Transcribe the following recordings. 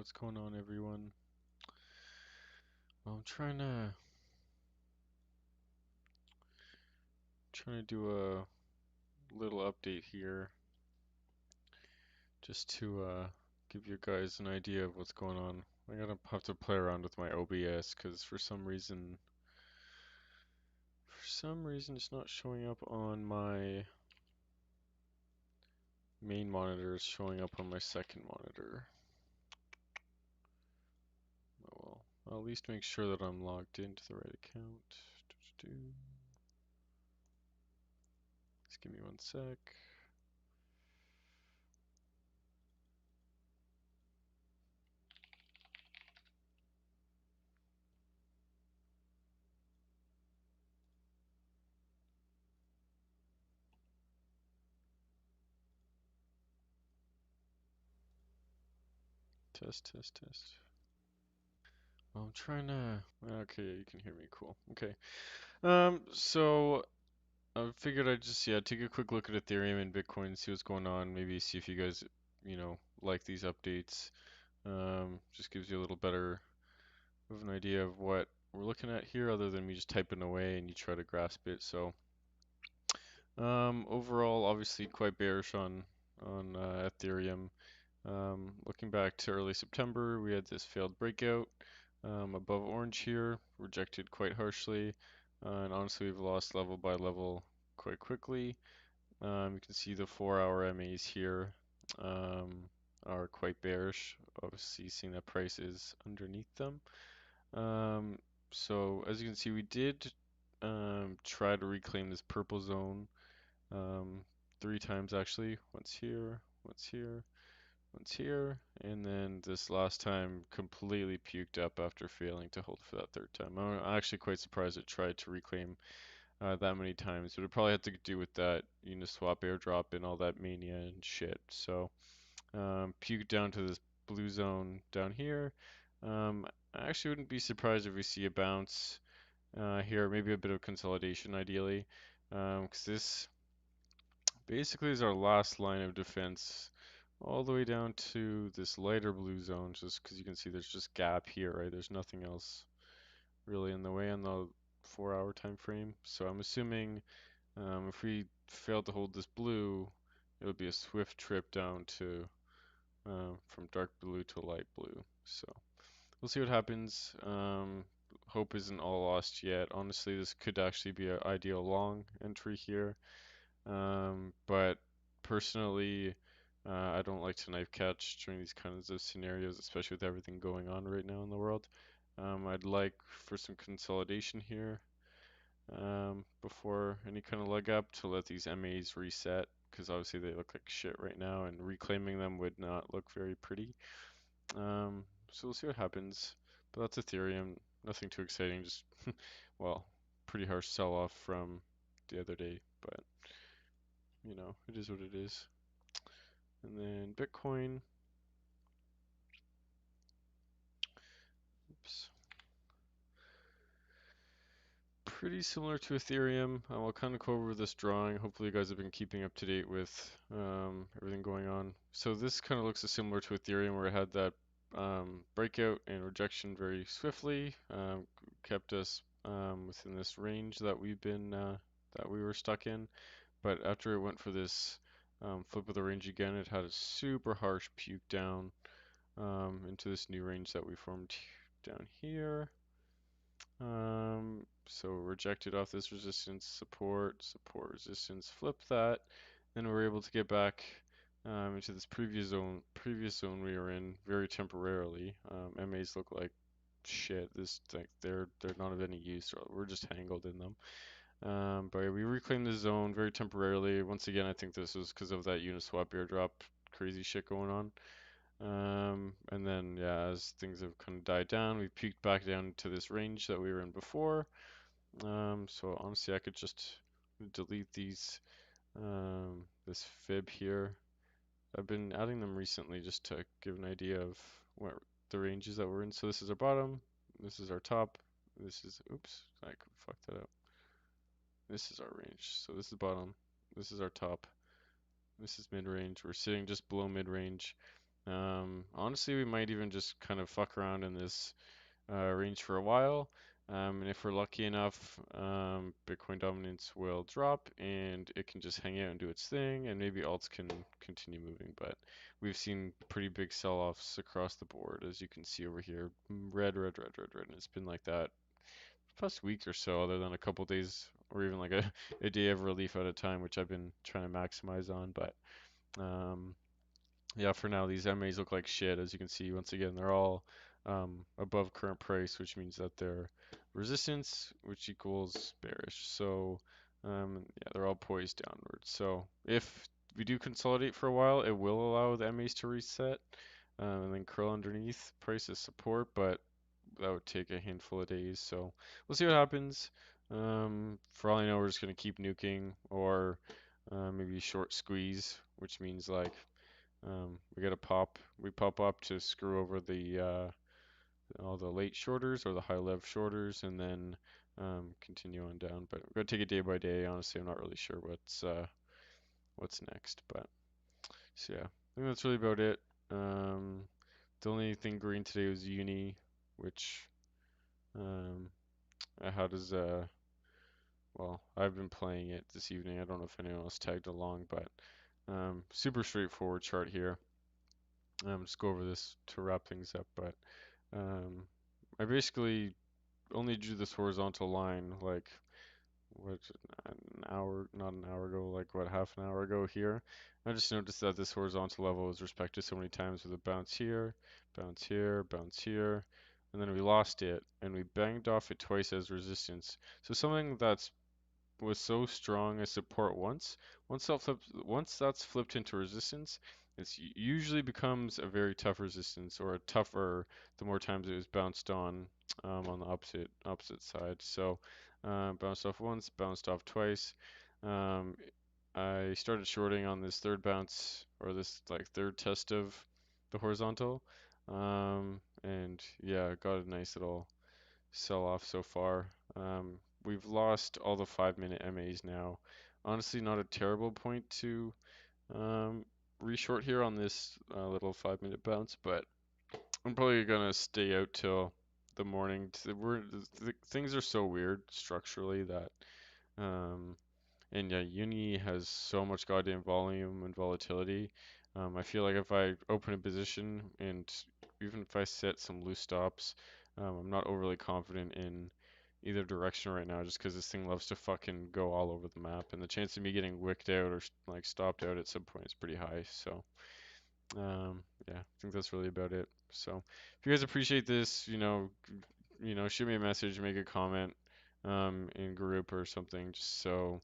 What's going on, everyone? Well, I'm trying to do a little update here, just to give you guys an idea of what's going on. I gotta have to play around with my OBS because for some reason, it's not showing up on my main monitor. It's showing up on my second monitor. Oh well, I'll at least make sure that I'm logged into the right account. Just give me one sec. Test, test, test. Well, I'm trying to. Okay, yeah, you can hear me. Cool. Okay. So I figured I'd just take a quick look at Ethereum and Bitcoin, see what's going on. Maybe see if you guys, like these updates. Just gives you a little better of an idea of what we're looking at here, other than me just typing away and you try to grasp it. So, overall, obviously quite bearish on Ethereum. Looking back to early September, we had this failed breakout above orange here, rejected quite harshly, and honestly, we've lost level by level quite quickly. You can see the 4-hour MAs here are quite bearish, obviously seeing that price is underneath them. Um, so as you can see, we did try to reclaim this purple zone um, 3 times actually. Once here, once here, once here, and then this last time completely puked up after failing to hold for that third time. I'm actually quite surprised it tried to reclaim that many times, but it probably had to do with that Uniswap airdrop and all that mania and shit. So puke down to this blue zone down here. I actually wouldn't be surprised if we see a bounce here, maybe a bit of consolidation ideally, because this basically is our last line of defense all the way down to this lighter blue zone, just because you can see there's just gap here, right? There's nothing else really in the way on the 4-hour time frame. So I'm assuming if we fail to hold this blue, it would be a swift trip down to from dark blue to light blue. So we'll see what happens. Hope isn't all lost yet. Honestly, this could actually be an ideal long entry here. But personally, I don't like to knife catch during these kinds of scenarios, especially with everything going on right now in the world. I'd like for some consolidation here before any kind of leg up to let these MAs reset, because obviously they look like shit right now, and reclaiming them would not look very pretty. So we'll see what happens. But that's Ethereum. Nothing too exciting. Just, well, pretty harsh sell-off from the other day, but it is what it is. And then Bitcoin. Oops. Pretty similar to Ethereum. I'll kind of go over this drawing. Hopefully you guys have been keeping up to date with everything going on. So this kind of looks similar to Ethereum, where it had that breakout and rejection very swiftly, kept us within this range that we were stuck in. But after it went for this flip of the range again, it had a super harsh puke down into this new range that we formed down here. So rejected off this resistance, support, support, resistance, flip that. Then we're able to get back into this previous zone we were in very temporarily. MAs look like shit. This like they're not of any use. We're just tangled in them. But we reclaimed the zone very temporarily. Once again, I think this was because of that Uniswap airdrop crazy shit going on. And then, yeah, as things have kind of died down, we peaked back down to this range that we were in before. So honestly, I could just delete this fib here. I've been adding them recently just to give an idea of what the ranges that we're in. So this is our bottom, this is our top, oops, I could fuck that up. This is our range. So this is bottom, this is our top, this is mid-range. We're sitting just below mid-range. Honestly, we might even just kind of fuck around in this range for a while. And if we're lucky enough, Bitcoin dominance will drop and it can just hang out and do its thing, and maybe alts can continue moving. But we've seen pretty big sell-offs across the board, as you can see over here. Red, red, red, red, red. And it's been like that past week or so, other than a couple days or even like a day of relief at a time, which I've been trying to maximize on. But um, yeah, for now, these MAs look like shit. As you can see, once again, they're all above current price, which means that they're resistance, which equals bearish. So, yeah, they're all poised downwards. So, if we do consolidate for a while, it will allow the MAs to reset and then curl underneath price as support, but that would take a handful of days. So, we'll see what happens. For all I know, we're just going to keep nuking or maybe short squeeze, which means like we got to we pop up to screw over the all the late shorters or the high lev shorters, and then continue on down. But we're gonna take it day by day. Honestly, I'm not really sure what's next. But so yeah, I think that's really about it. Um, the only thing green today was uni, which um, how does well, I've been playing it this evening. I don't know if anyone else tagged along, but super straightforward chart here. Just go over this to wrap things up, but Um, I basically only drew this horizontal line like what an hour, not an hour ago, like what half an hour ago here. I just noticed that this horizontal level was respected so many times with a bounce here, bounce here, bounce here, and then we lost it and we banged off it twice as resistance. So something that's was so strong as support once that's flipped into resistance, it usually becomes a very tough resistance or a tougher the more times it was bounced on the opposite side. So bounced off once, bounced off twice. Um, I started shorting on this third bounce or this like third test of the horizontal. And yeah, got a nice little sell off so far. We've lost all the 5 minute MAs now. Honestly, not a terrible point to um, reshort here on this little 5 minute bounce, but I'm probably gonna stay out till the morning. Things are so weird structurally that um, and yeah, Uni has so much goddamn volume and volatility. I feel like if I open a position and even if I set some loose stops, I'm not overly confident in either direction right now just because this thing loves to fucking go all over the map. And the chance of me getting wicked out or like stopped out at some point is pretty high. So, yeah, I think that's really about it. So, if you guys appreciate this, shoot me a message, make a comment in group or something, just so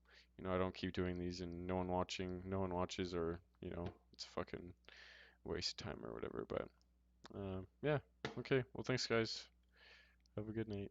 I don't keep doing these and no one watches, or it's a fucking waste of time or whatever. But yeah, okay. Well, thanks guys. Have a good night.